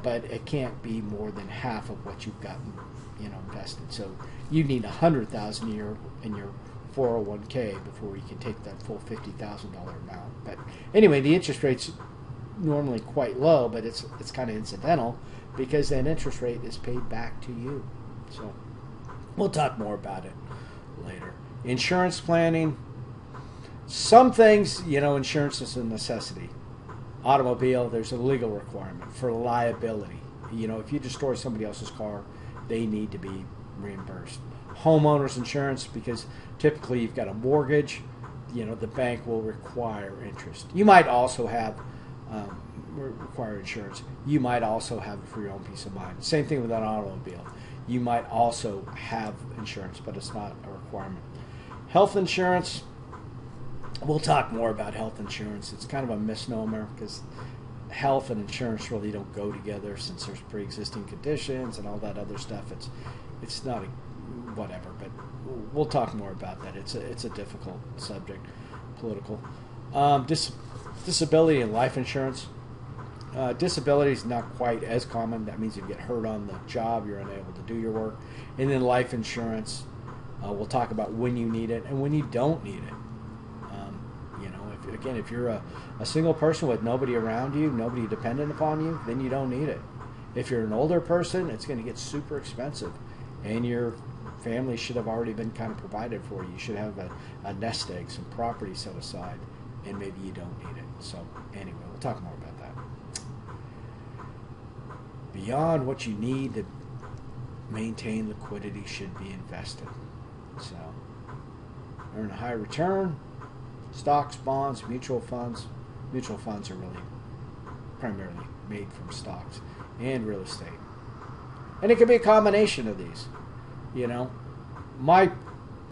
but it can't be more than half of what you've gotten, invested. So you need $100,000 a year in your 401k before you can take that full $50,000 amount. But anyway, the interest rate's normally quite low, but it's kind of incidental, because that interest rate is paid back to you. So we'll talk more about it later. Insurance planning. Some things, insurance is a necessity. Automobile, there's a legal requirement for liability. If you destroy somebody else's car, they need to be reimbursed. Homeowners insurance, because typically you've got a mortgage, the bank will require interest. You might also have require insurance. You might also have it for your own peace of mind. Same thing with an automobile. You might also have insurance, but it's not a requirement. Health insurance, we'll talk more about health insurance. It's kind of a misnomer, because health and insurance really don't go together, since there's pre-existing conditions and all that other stuff. It's not whatever, but we'll talk more about that. It's a difficult subject, political. Disability and life insurance. Disability is not quite as common. That means you get hurt on the job, you're unable to do your work. And then life insurance, we'll talk about when you need it and when you don't need it. If you're a single person with nobody around you, nobody dependent upon you, then you don't need it. If you're an older person, it's going to get super expensive, and your family should have already been kind of provided for. You should have a nest egg, some property set aside, and maybe you don't need it. So anyway, we'll talk more about that. Beyond what you need to maintain liquidity should be invested. So earn a high return. Stocks, bonds, mutual funds. Mutual funds are really primarily made from stocks and real estate. And it can be a combination of these. My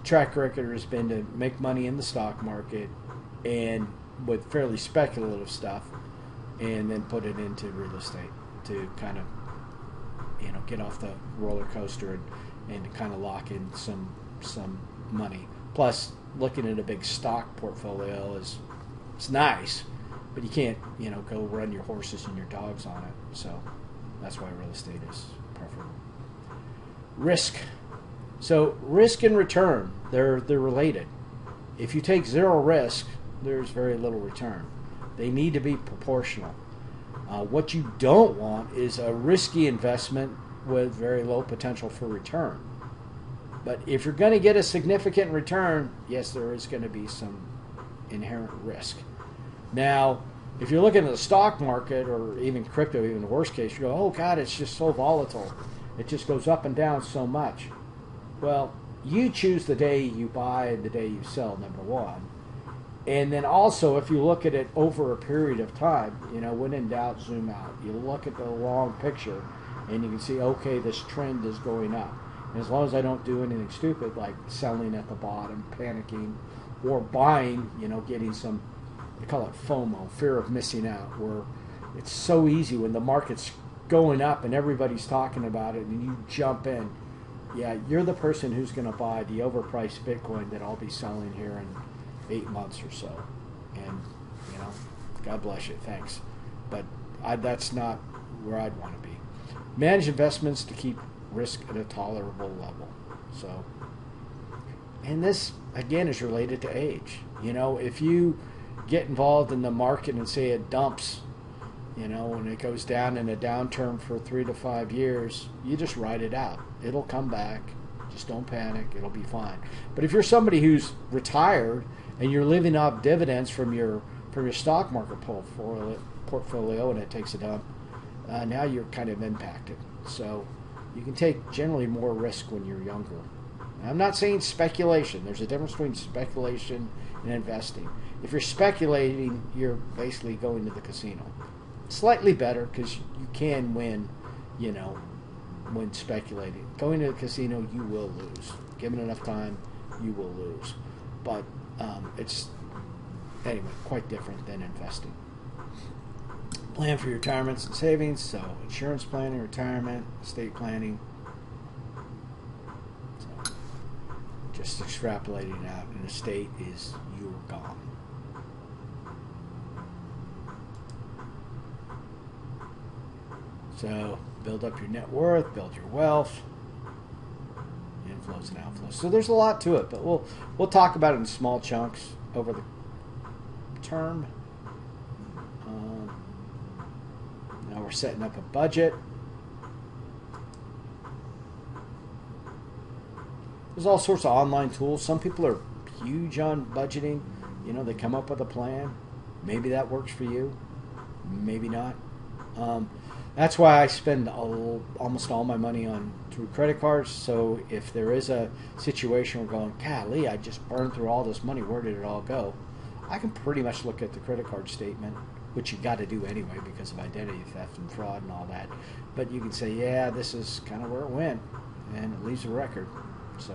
track record has been to make money in the stock market and with fairly speculative stuff, and then put it into real estate to kind of, get off the roller coaster and kind of lock in some money. Plus, looking at a big stock portfolio it's nice, but you can't, go run your horses and your dogs on it. So that's why real estate is preferable. Risk. So risk and return, they're related. If you take zero risk, there's very little return. They need to be proportional. What you don't want is a risky investment with very low potential for return. But if you're going to get a significant return, yes, there is going to be some inherent risk. Now, if you're looking at the stock market or even crypto, even the worst case, you go, oh God, it's just so volatile. It just goes up and down so much. Well, you choose the day you buy and the day you sell, number one. And then also, if you look at it over a period of time, when in doubt, zoom out. You look at the long picture and you can see, okay, this trend is going up. And as long as I don't do anything stupid like selling at the bottom, panicking, or buying, getting some, they call it FOMO, fear of missing out, where it's so easy when the market's going up and everybody's talking about it and you jump in. yeah, you're the person who's going to buy the overpriced Bitcoin that I'll be selling here in 8 months or so. And, you know, God bless you. Thanks. But that's not where I'd want to be. Manage investments to keep risk at a tolerable level. So, and this, again, is related to age. You know, if you get involved in the market and say it dumps, you know, and it goes down in a downturn for 3 to 5 years, you just ride it out. It'll come back. Just don't panic. It'll be fine. But if you're somebody who's retired and you're living off dividends from your stock market portfolio and it takes a dump, now you're kind of impacted. So you can take generally more risk when you're younger. I'm not saying speculation. There's a difference between speculation and investing. If you're speculating, you're basically going to the casino. Slightly better because you can win, you know, when speculating. Going to the casino, you will lose. Given enough time, you will lose. But it's, anyway, quite different than investing. Plan for your retirements and savings. So insurance planning, retirement, estate planning. So just extrapolating out, an estate is you're gone. So build up your net worth, build your wealth, inflows and outflows. So there's a lot to it, but we'll talk about it in small chunks over the term. Now we're setting up a budget. There's all sorts of online tools. Some people are huge on budgeting. You know, they come up with a plan. Maybe that works for you. Maybe not. That's why I spend almost all my money through credit cards. So if there is a situation where going, golly, I just burned through all this money, where did it all go? I can pretty much look at the credit card statement, which you got to do anyway because of identity theft and fraud and all that. But you can say, yeah, this is kind of where it went, and it leaves a record. So,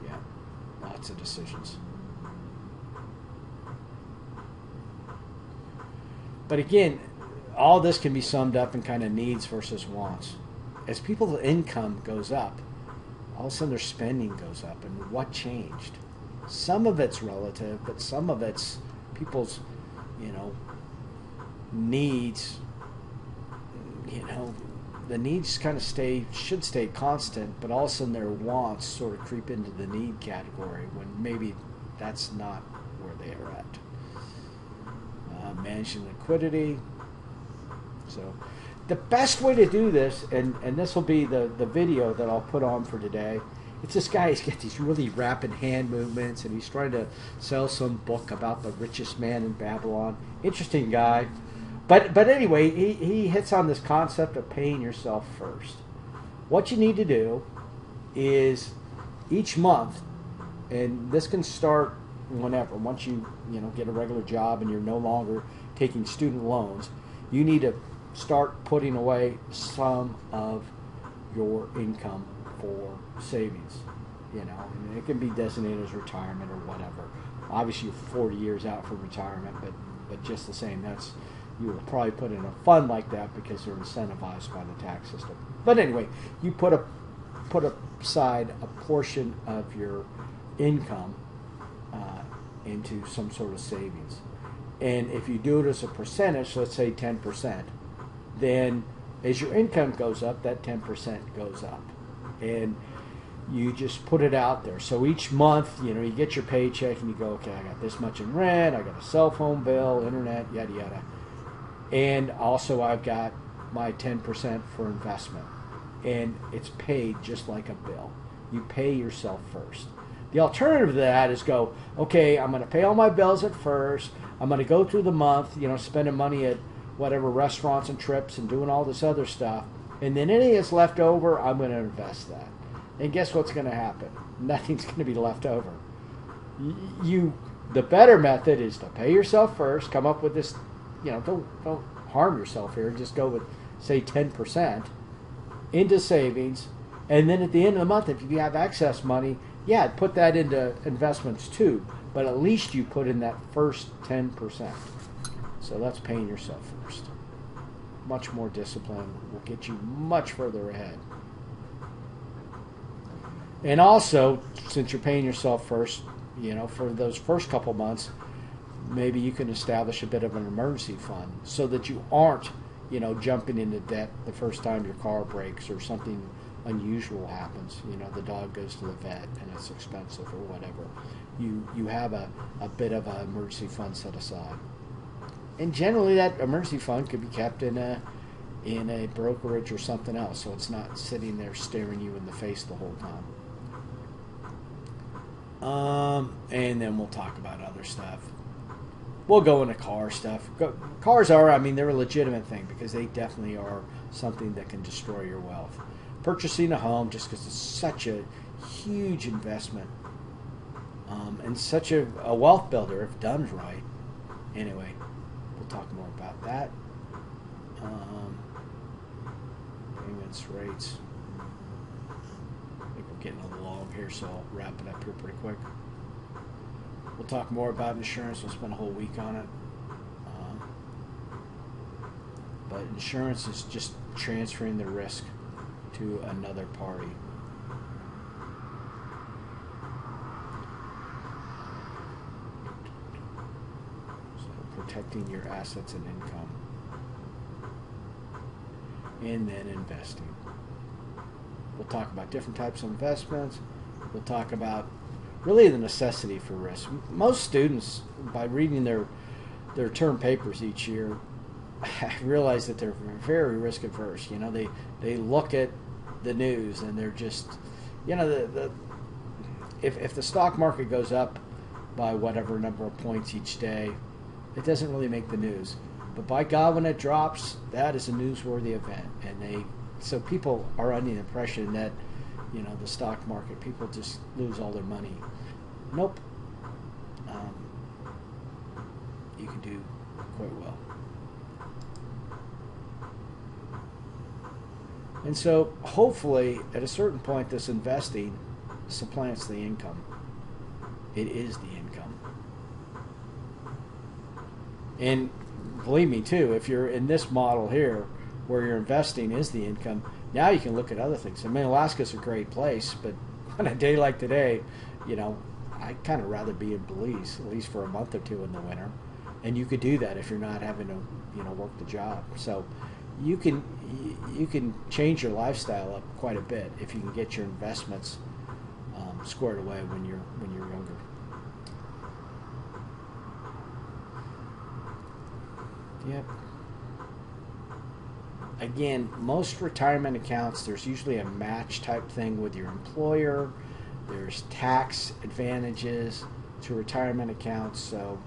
yeah, lots of decisions. But again, all this can be summed up in kind of needs versus wants. As people's income goes up, all of a sudden their spending goes up. And what changed? Some of it's relative, but some of it's people's, you know, needs. You know, the needs kind of should stay constant, but all of a sudden their wants sort of creep into the need category when maybe that's not where they are at. Managing liquidity. So the best way to do this, and this will be the video that I'll put on for today, it's this guy, he's got these really rapid hand movements and he's trying to sell some book about the richest man in Babylon. Interesting guy. But anyway, he hits on this concept of paying yourself first. What you need to do is each month, and this can start whenever, once you get a regular job and you're no longer taking student loans, you need to start putting away some of your income for savings. And it can be designated as retirement or whatever. Obviously, you're 40 years out for retirement, but just the same, you will probably put in a fund like that because they're incentivized by the tax system. But anyway, you put aside a portion of your income into some sort of savings. And if you do it as a percentage, let's say 10%, then as your income goes up, that 10% goes up. And you just put it out there. So each month, you get your paycheck and you go, okay, I got this much in rent, I got a cell phone bill, internet, yada, yada. And also I've got my 10% for investment. And it's paid just like a bill. You pay yourself first. The alternative to that is go, okay, I'm going to pay all my bills at first. I'm going to go through the month, spending money at whatever restaurants and trips and doing all this other stuff. And then any that's left over, I'm going to invest that. And guess what's going to happen? Nothing's going to be left over. The better method is to pay yourself first, come up with this, don't harm yourself here. Just go with, say, 10% into savings. And then at the end of the month, if you have excess money, yeah, put that into investments too, but at least you put in that first 10%. So that's paying yourself first. much more discipline will get you much further ahead. And also, since you're paying yourself first, for those first couple months, maybe you can establish a bit of an emergency fund so that you aren't, jumping into debt the first time your car breaks or something unusual happens. The dog goes to the vet and it's expensive or whatever. You have a bit of an emergency fund set aside. And generally that emergency fund could be kept in a brokerage or something else, so it's not sitting there staring you in the face the whole time. And then we'll talk about other stuff. We'll go into car stuff. Cars are, they're a legitimate thing because they definitely are something that can destroy your wealth. Purchasing a home, just because it's such a huge investment and such a wealth builder if done right. Anyway, we'll talk more about that. Payments, rates. I think we're getting a little long here, so I'll wrap it up here pretty quick. We'll talk more about insurance. We'll spend a whole week on it. But insurance is just transferring the risk to another party. So protecting your assets and income. And then investing. We'll talk about different types of investments. We'll talk about really the necessity for risk. Most students, by reading their term papers each year, realize that they're very risk averse. They look at the news and they're just, if the stock market goes up by whatever number of points each day, it doesn't really make the news. But by God, when it drops, that is a newsworthy event. And so people are under the impression that, the stock market, people just lose all their money. Nope. You can do quite well. And so, hopefully, at a certain point, this investing supplants the income. It is the income. And believe me, too, if you're in this model here, where your investing is the income, now you can look at other things. Alaska's a great place, but on a day like today, I'd kind of rather be in Belize, at least for a month or two in the winter. And you could do that if you're not having to, work the job. So you can change your lifestyle up quite a bit if you can get your investments squared away when you're younger. Yep. Again, most retirement accounts, there's usually a match type thing with your employer. There's tax advantages to retirement accounts, so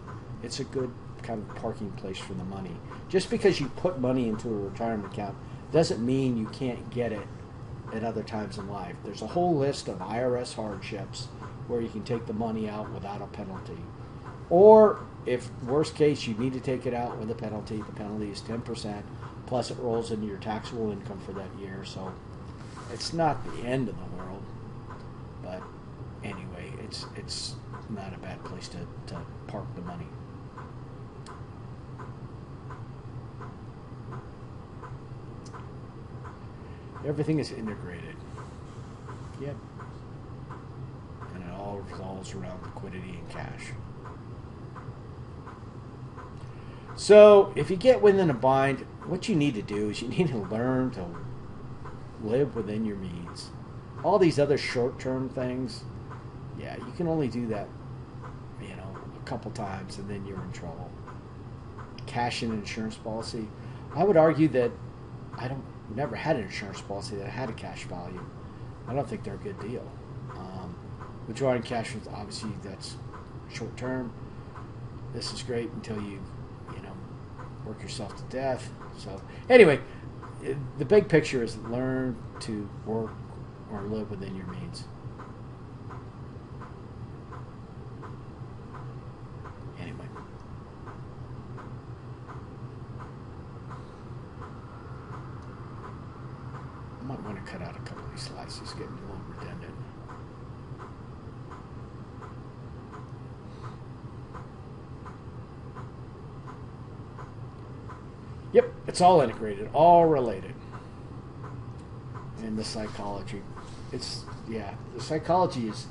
it's a good kind of parking place for the money. Just because you put money into a retirement account doesn't mean you can't get it at other times in life. There's a whole list of IRS hardships where you can take the money out without a penalty. Or if worst case you need to take it out with a penalty, the penalty is 10%, plus it rolls into your taxable income for that year. So it's not the end of the world, but anyway, it's not a bad place to park the money. Everything is integrated. Yep. And it all revolves around liquidity and cash. So if you get within a bind, what you need to do is you need to learn to live within your means. All these other short-term things, yeah, you can only do that, a couple times and then you're in trouble. Cash in an insurance policy. I would argue that never had an insurance policy that had a cash value. I don't think they're a good deal. Withdrawing cash, obviously that's short term. This is great until you work yourself to death. So anyway, the big picture is learn to work or live within your means. Anyway. I might want to cut out a couple of these slides. It's getting a little redundant. Yep, it's all integrated, all related. And the psychology. The psychology is,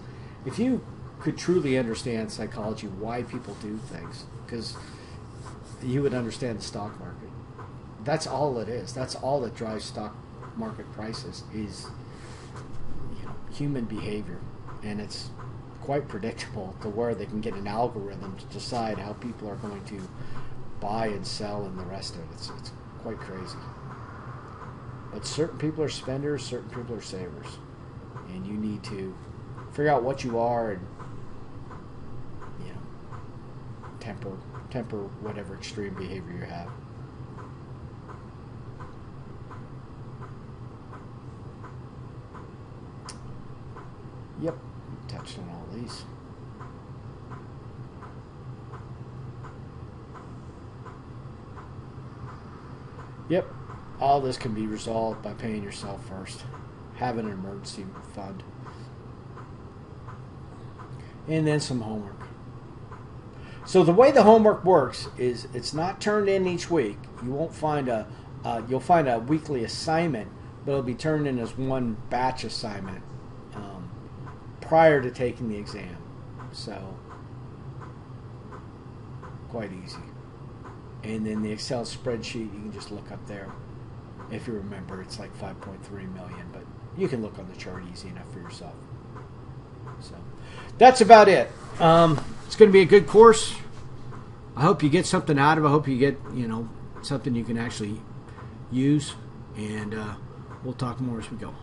if you could truly understand psychology, why people do things, because you would understand the stock market. That's all it is. That's all that drives stock market prices is human behavior. And it's quite predictable to where they can get an algorithm to decide how people are going to buy and sell and the rest of it. It's quite crazy. But certain people are spenders, certain people are savers. And you need to figure out what you are and temper whatever extreme behavior you have. Yep, touched on all these. Yep, all this can be resolved by paying yourself first. Have an emergency fund. And then some homework. So the way the homework works is it's not turned in each week. You won't find you'll find a weekly assignment, but it'll be turned in as one batch assignment prior to taking the exam. So quite easy. And then the Excel spreadsheet, you can just look up there. If you remember, it's like 5.3 million, but you can look on the chart easy enough for yourself. So that's about it. It's going to be a good course. I hope you get something out of it. I hope you get, something you can actually use. And we'll talk more as we go.